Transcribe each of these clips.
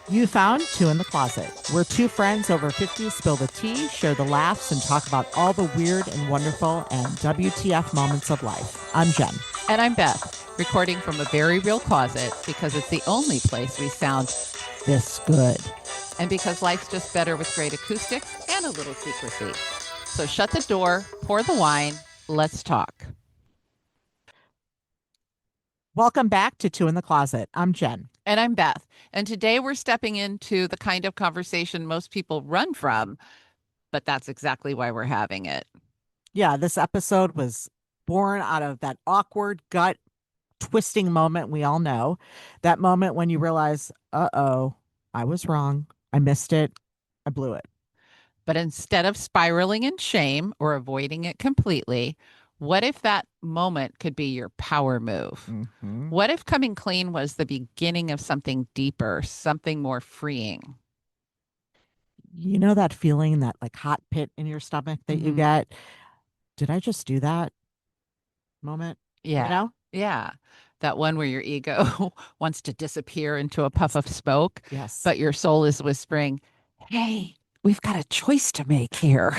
You found Two in the Closet. We're two friends over 50 spill the tea, share the laughs, and talk about all the weird and wonderful and WTF moments of life. I'm Jen. And I'm Beth, recording from a very real closet because it's the only place we sound this good. And because life's just better with great acoustics and a little secrecy. So shut the door, pour the wine, let's talk. Welcome back to Two in the Closet. I'm Jen. And I'm Beth. And today we're stepping into the kind of conversation most people run from, but that's exactly why we're having it. Yeah, this episode was born out of that awkward gut twisting moment we all know. That moment when you realize, uh-oh, I was wrong. I missed it. I blew it. But instead of spiraling in shame or avoiding it completely, what if that moment could be your power move? Mm-hmm. What if coming clean was the beginning of something deeper, something more freeing? You know that feeling, that like hot pit in your stomach that you Mhm. get? Did I just do that moment? You Yeah. know? Yeah. That one where your ego wants to disappear into a puff of smoke, Yes. but your soul is whispering, hey, we've got a choice to make here.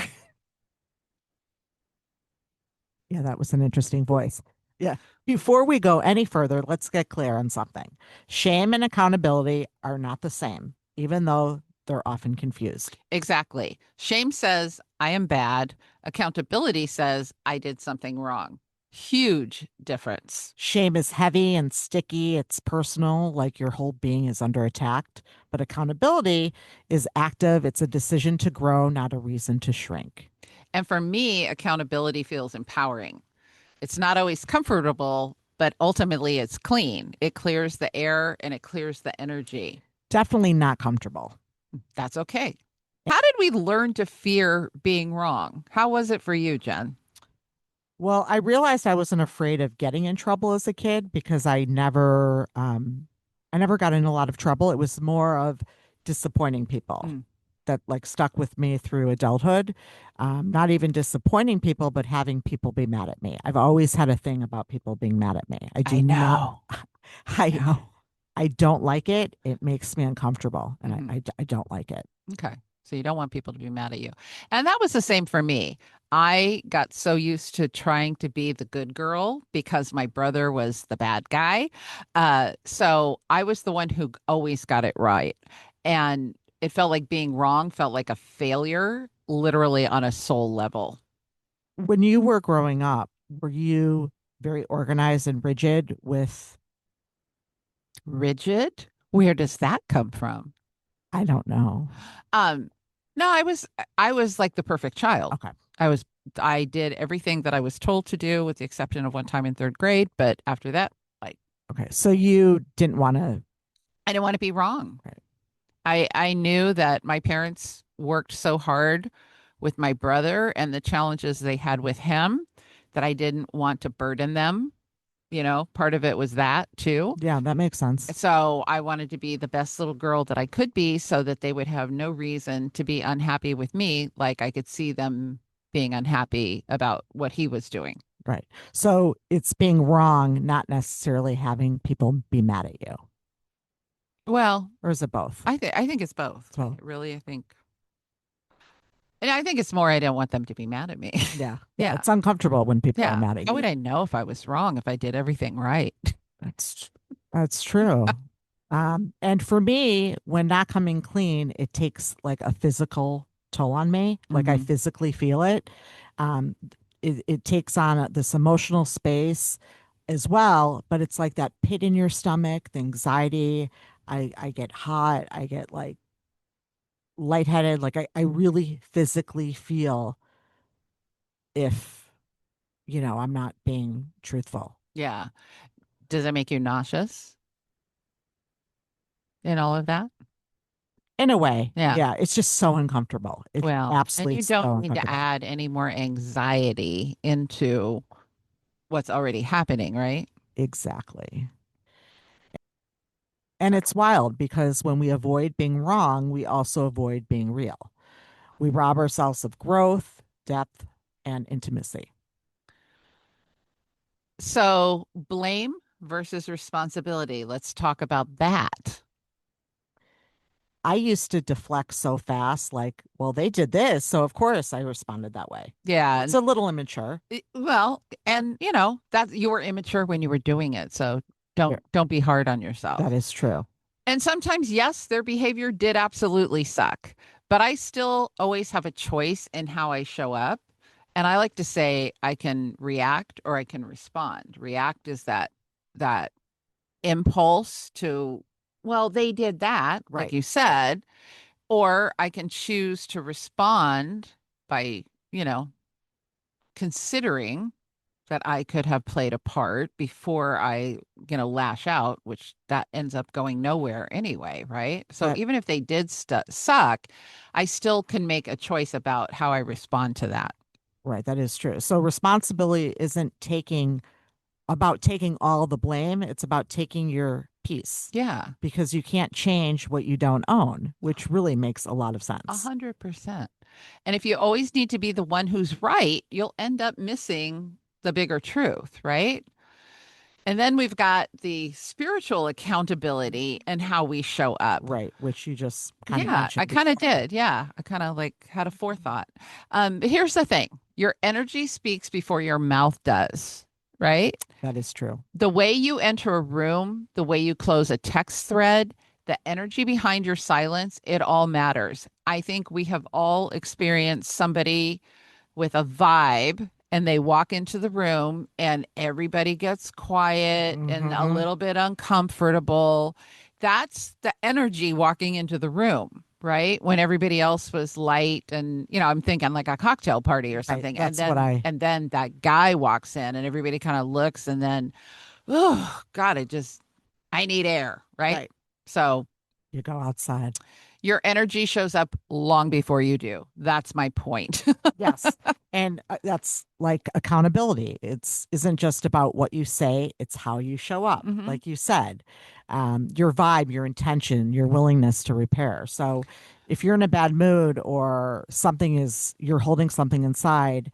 Yeah, that was an interesting voice. Yeah. Before we go any further, let's get clear on something. Shame and accountability are not the same, even though they're often confused. Exactly. Shame says, I am bad. Accountability says, I did something wrong. Huge difference. Shame is heavy and sticky. It's personal, like your whole being is under attack. But accountability is active. It's a decision to grow, not a reason to shrink. And for me, accountability feels empowering. It's not always comfortable, but ultimately it's clean. It clears the air and it clears the energy. Definitely not comfortable. That's okay. How did we learn to fear being wrong? How was it for you, Jen? Well, I realized I wasn't afraid of getting in trouble as a kid because I never got in a lot of trouble. It was more of disappointing people Mm, that like stuck with me through adulthood. Not even disappointing people, but having people be mad at me. I've always had a thing about people being mad at me. I do I not, know. I I, know. I don't like it. It makes me uncomfortable and Mhm. I don't like it. Okay. So you don't want people to be mad at you. And that was the same for me. I got so used to trying to be the good girl because my brother was the bad guy. So I was the one who always got it right. And it felt like being wrong felt like a failure, literally on a soul level. When you were growing up, were you very organized and rigid with, Rigid? Where does that come from? I don't know. Um, no, I was like the perfect child. Okay. I was I did everything that I was told to do with the exception of one time in third grade, but after that, like Okay. So you didn't want to, I didn't want to be wrong. right. I knew that my parents worked so hard with my brother and the challenges they had with him that I didn't want to burden them. Part of it was that too. Yeah, that makes sense. So I wanted to be the best little girl that I could be so that they would have no reason to be unhappy with me. Like I could see them being unhappy about what he was doing. Right. So it's being wrong, not necessarily having people be mad at you. Well, Or is it both? I think it's both. So, Really, I think. And I think it's more I don't want them to be mad at me. yeah. Yeah. Yeah. It's uncomfortable when people are Yeah. mad at How you. would I know if I was wrong if I did everything right? That's that's true. And for me, when not coming clean, it takes like a physical toll on me. Like I Hmm. physically feel it. Um, it takes on this emotional space as well, but it's like that pit in your stomach, the anxiety. I get hot. I get like lightheaded. Like I really physically feel if, I'm not being truthful. Yeah. Does it make you nauseous in all of that? In a way, Yeah. yeah, it's just so uncomfortable. It's Well, and absolutely you so don't need to uncomfortable. add any more anxiety into what's already happening, right? Exactly. And it's wild because when we avoid being wrong, we also avoid being real. We rob ourselves of growth, depth, and intimacy. So, blame versus responsibility. Let's talk about that. I used to deflect so fast, like, well, they did this, so of course I responded that way. Yeah. It's a little immature. Well, and that you were immature when you were doing it. So Yeah, don't be hard on that yourself. is true. And sometimes, yes, their behavior did absolutely suck, but I still always have a choice in how I show up. And I like to say I can react or I can respond. React is that impulse to, well, they did that, like Right. you said, or I can choose to respond by, you know, considering that I could have played a part before I, lash out, which that ends up going nowhere anyway, right? So That even if they did suck, I still can make a choice about how I respond to that. right, that is true. So responsibility isn't taking all the blame. It's about taking your piece Yeah, because you can't change what you don't own, which really makes a lot of a sense. 100%. And if you always need to be the one who's right, you'll end up missing the bigger truth, right? And then we've got the spiritual accountability and how we show up. Right, which you just kind of Yeah, I mentioned kind of before. did. Yeah, I kind of like had a forethought. But here's the thing: your energy speaks before your mouth does, right? That is true. The way you enter a room, the way you close a text thread, the energy behind your silence, it all matters. I think we have all experienced somebody with a vibe and they walk into the room and everybody gets quiet and a Hmm. little bit uncomfortable. That's the energy walking into the room, right? When everybody else was light and I'm thinking like a cocktail party or Right. something. And That's what then I, and then that guy walks in and everybody kind of looks and then oh God, I need air, right? right. So You go outside. your energy shows up long before you do. That's my point. Yes. And that's like accountability. It's isn't just about what you say, it's how you show up. Hmm. Like you said, your vibe, your intention, your willingness to repair. So if you're in a bad mood or you're holding something inside,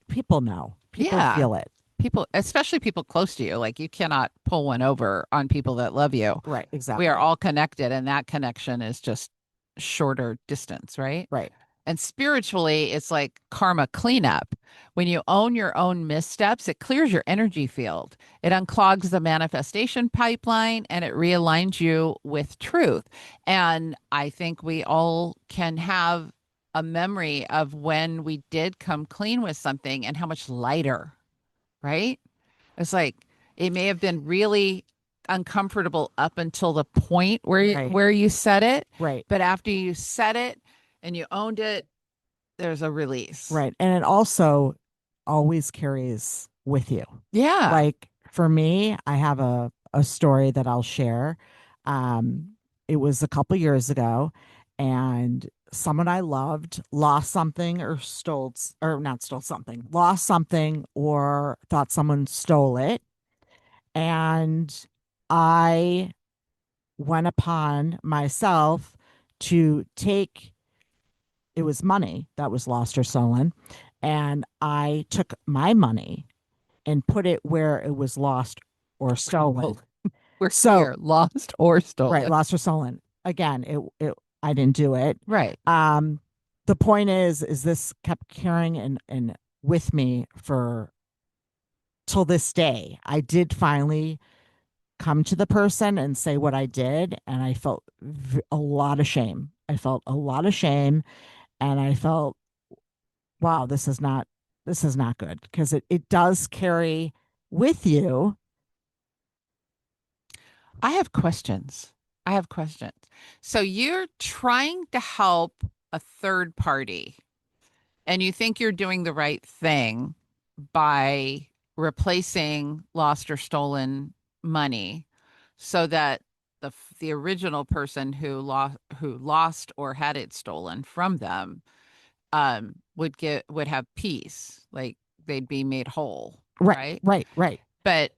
people know, people Yeah. feel it. People, especially people close to you, like you cannot pull one over on people that love you. Right. We are Exactly. all connected, and that connection is just shorter distance, right? Right. And spiritually, it's like karma cleanup. When you own your own missteps, it clears your energy field. It unclogs the manifestation pipeline and it realigns you with truth. And I think we all can have a memory of when we did come clean with something and how much lighter, right? It's like it may have been really uncomfortable up until the point Right. where you said it, Right. but after you said it and you owned it, there's a release. Right. And it also always carries with you. Yeah. Like for me, I have a story that I'll share. Um, it was a couple years ago, and someone I loved lost something or or not stole something, lost something or thought someone stole it. And I went upon myself to take it was money that was lost or stolen. And I took my money and put it where it was lost or stolen. Well, we're So, clear, lost or right, stolen. lost or stolen. Again, it I didn't do it. Right. Um, the point is this kept carrying and with me for till this day. I did finally come to the person and say what I did, and I felt a lot of shame. I felt a lot of shame, and I felt wow, this is not good because it does carry with you. I have questions. I have questions. So you're trying to help a third party and you think you're doing the right thing by replacing lost or stolen money so that the original person who lost or had it stolen from them would have peace, like they'd be made whole, Right, right? right, right. But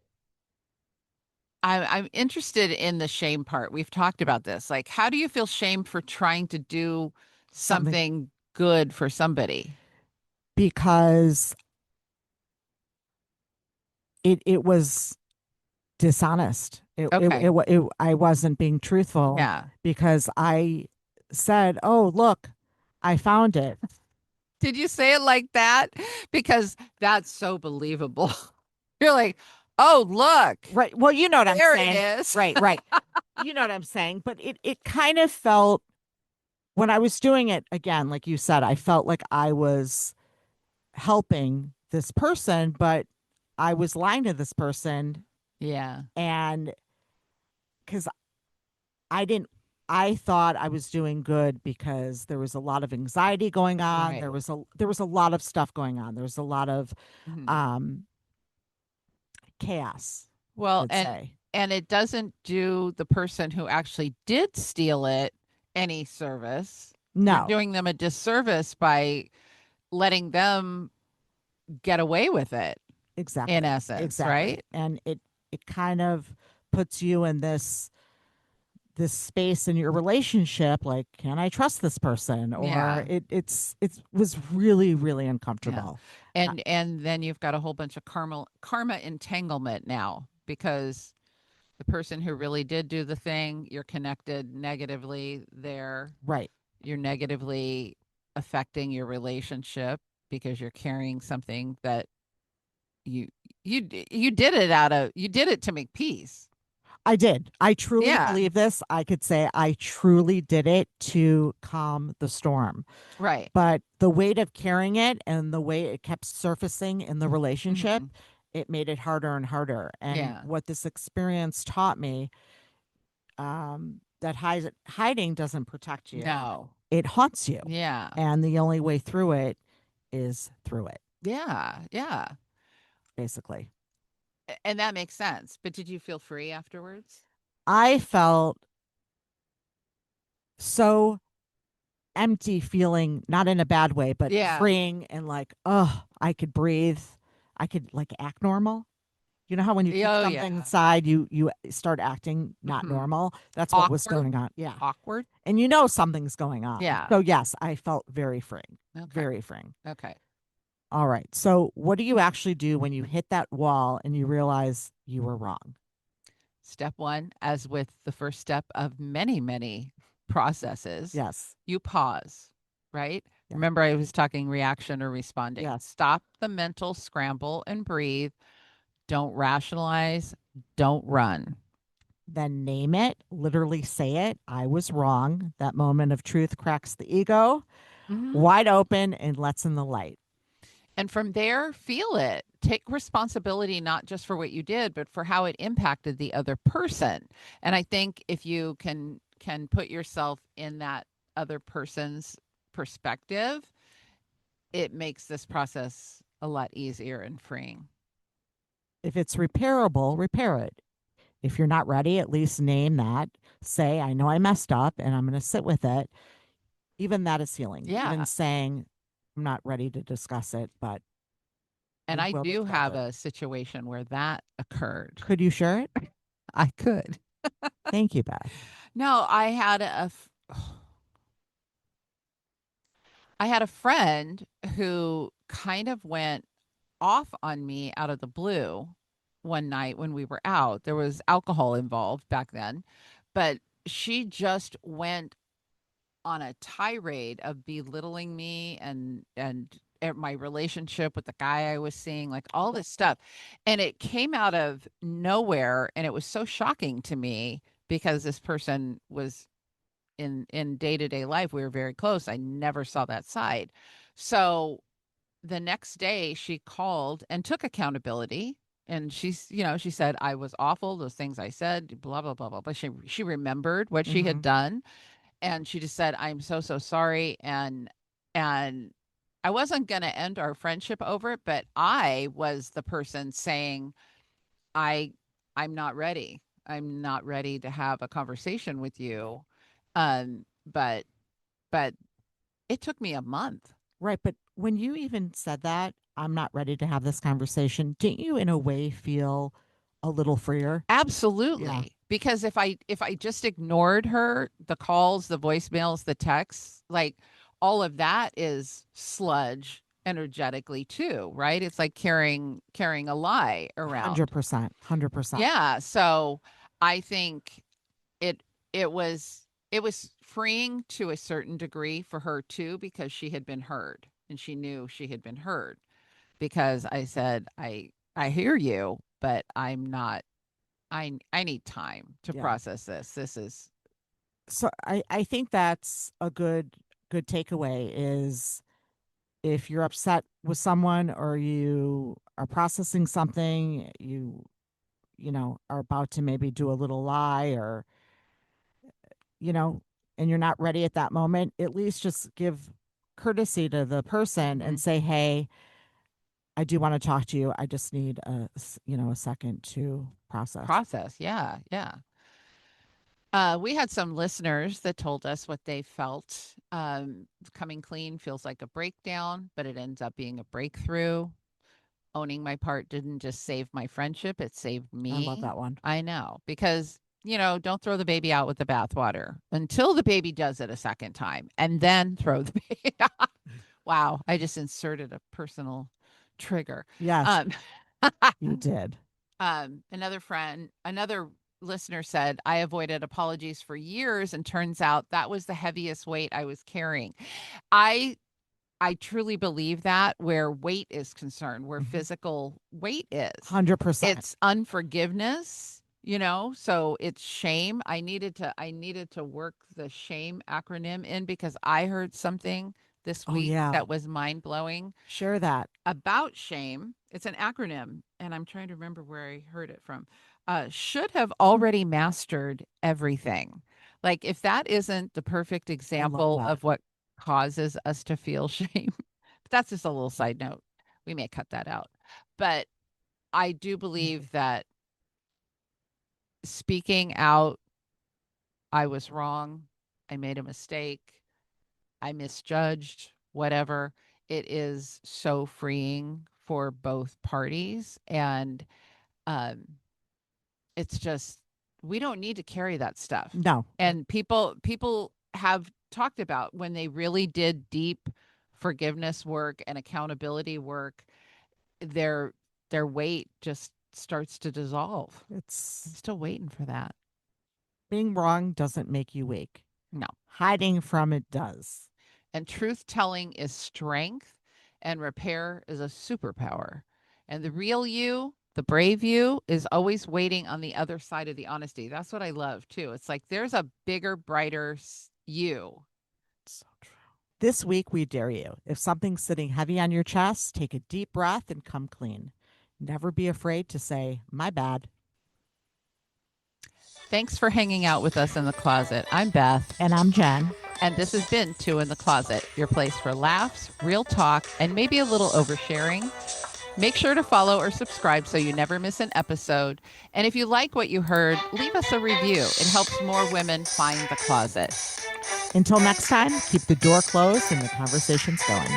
I'm interested in the shame part. We've talked about this. Like, how do you feel shame for trying to do Something something good for somebody? because it was dishonest. Okay. I wasn't being truthful Yeah. because I said, "Oh, look, I found it." Did you say it like that? Because that's so believable. You're like, oh, look, Right. Well, you know what I'm there it saying. is. Right, right. You know what I'm saying. But it kind of felt when I was doing it again, like you said, I felt like I was helping this person, but I was lying to this person. Yeah. And because I didn't, I thought I was doing good because there was a lot of anxiety going on. Right. There was a lot of stuff going on. There was a lot of Mhm. um chaos, Well, I'd say. and it doesn't do the person who actually did steal it any service. You're No, doing them a disservice by letting them get away with it, in exactly. essence, Exactly. right? And it kind of puts you in this space in your relationship like, can I trust this person? Or Yeah. it was really, really Yeah. uncomfortable. Uh, And then you've got a whole bunch of karma entanglement now because the person who really did do the thing, you're connected negatively there. right. You're negatively affecting your relationship because you're carrying something that you you did it out of you did it to make peace. I did. I truly Yeah. believe this. I could say I truly did it to calm the storm. Right. But the weight of carrying it and the way it kept surfacing in the relationship, Mhm. it made it harder and harder. And Yeah. what this experience taught me, that hiding doesn't protect you, No. it haunts you. Yeah. And the only way through it is through it, Yeah. Yeah. basically. And that makes sense. But did you feel free afterwards? I felt so empty feeling, not in a bad way, but Yeah. freeing and like, oh, I could breathe. I could like act normal. You know how when you keep Oh something yeah. inside, you start acting not Mhm. normal? That's what was Awkward. going on. Yeah. Awkward. And you know something's going on. Yeah. So yes, I felt very freeing. Okay. Very freeing. Okay. All right. So what do you actually do when you hit that wall and you realize you were wrong? Step one, as with the first step of many, many processes, Yes. you pause, right? Yeah. Remember, I was talking reaction or responding. Yes. Stop the mental scramble and breathe. Don't rationalize. Don't run. Then name it, literally say it. I was wrong. That moment of truth cracks the ego Mhm. wide open and lets in the light. And from there, feel it. Take responsibility not just for what you did, but for how it impacted the other person. And I think if you can put yourself in that other person's perspective, it makes this process a lot easier and freeing. If it's repairable, repair it. If you're not ready, at least name that. Say, I know I messed up and I'm going to sit with it. Even that is healing. Even Yeah. saying, I'm not ready to discuss it, but And we I will do discuss have it. a situation where that occurred. Could you share it? I could. Thank you, Beth. No, I had a friend who kind of went off on me out of the blue one night when we were out. There was alcohol involved back then, but she just went on a tirade of belittling me and my relationship with the guy I was seeing, like all this stuff. And it came out of nowhere and it was so shocking to me because this person was in day-to-day life. We were very close. I never saw that side. So the next day she called and took accountability and she said I was awful, those things I said, blah blah blah blah, but she remembered what she Hmm. had done and she just said I'm so so sorry and I wasn't going to end our friendship over it, but I was the person saying I I'm not ready. I'm not ready to have a conversation with you. But it took me a month. Right. But when you even said that, I'm not ready to have this conversation, didn't you, in a way, feel a little freer? Yeah. Absolutely. Because if I just ignored her, the calls, the voicemails, the texts, like all of that is sludge energetically too, right? It's like carrying a lie around. 100%. 100%. Yeah, so I think it it was freeing to a certain degree for her too, because she had been heard and she knew she had been heard, because I said, I hear you, but I'm not, I need time to Yeah. process this. This is So I think that's a good takeaway is if you're upset with someone or you are processing something, you know, are about to maybe do a little lie or, you know, and you're not ready at that moment, at least just give courtesy to the person and mhm, say, "Hey, I do want to talk to you. I just need you know, a second to process." process. Yeah, yeah. We had some listeners that told us what they felt. Coming clean feels like a breakdown, but it ends up being a breakthrough. Owning my part didn't just save my friendship, it saved I love me. that one. I know, because, don't throw the baby out with the bathwater until the baby does it a second time and then throw the baby out. Wow, I just inserted a personal trigger. Yes, Um, you did. another listener said, I avoided apologies for years, and turns out that was the heaviest weight I was carrying. I I truly believe that, where weight is concerned, where Mhm. physical weight is, 100%. it's unforgiveness, so it's shame. I needed to work the shame acronym in, because I heard something this Oh, week yeah. that was mind blowing Share that. about shame. It's an acronym, and I'm trying to remember where I heard it from. Should have already mastered everything. Like, if that isn't the perfect I love example that. of what causes us to feel shame, but that's just a little side note. We may cut that out. But I do believe that speaking out, I was wrong, I made a mistake, I misjudged, whatever, it is so freeing for both parties. And um, it's just, we don't need to carry that stuff. No, And people have talked about when they really did deep forgiveness work and accountability work, their their weight just starts to dissolve. I'm it's still waiting for that. being wrong doesn't make you weak. No. Hiding from it does. And truth telling is strength, and repair is a superpower. And the real you, the brave you, is always waiting on the other side of the honesty. That's what I love too. It's like there's a bigger, brighter you. So true. This week, we dare you. If something's sitting heavy on your chest, take a deep breath and come clean. Never be afraid to say, my bad. Thanks for hanging out with us in the closet. I'm Beth, And I'm Jen. and this has been Two in the Closet, your place for laughs, real talk, and maybe a little oversharing. Make sure to follow or subscribe so you never miss an episode. And if you like what you heard, leave us a review. It helps more women find the closet. Until next time, keep the door closed and the conversations going.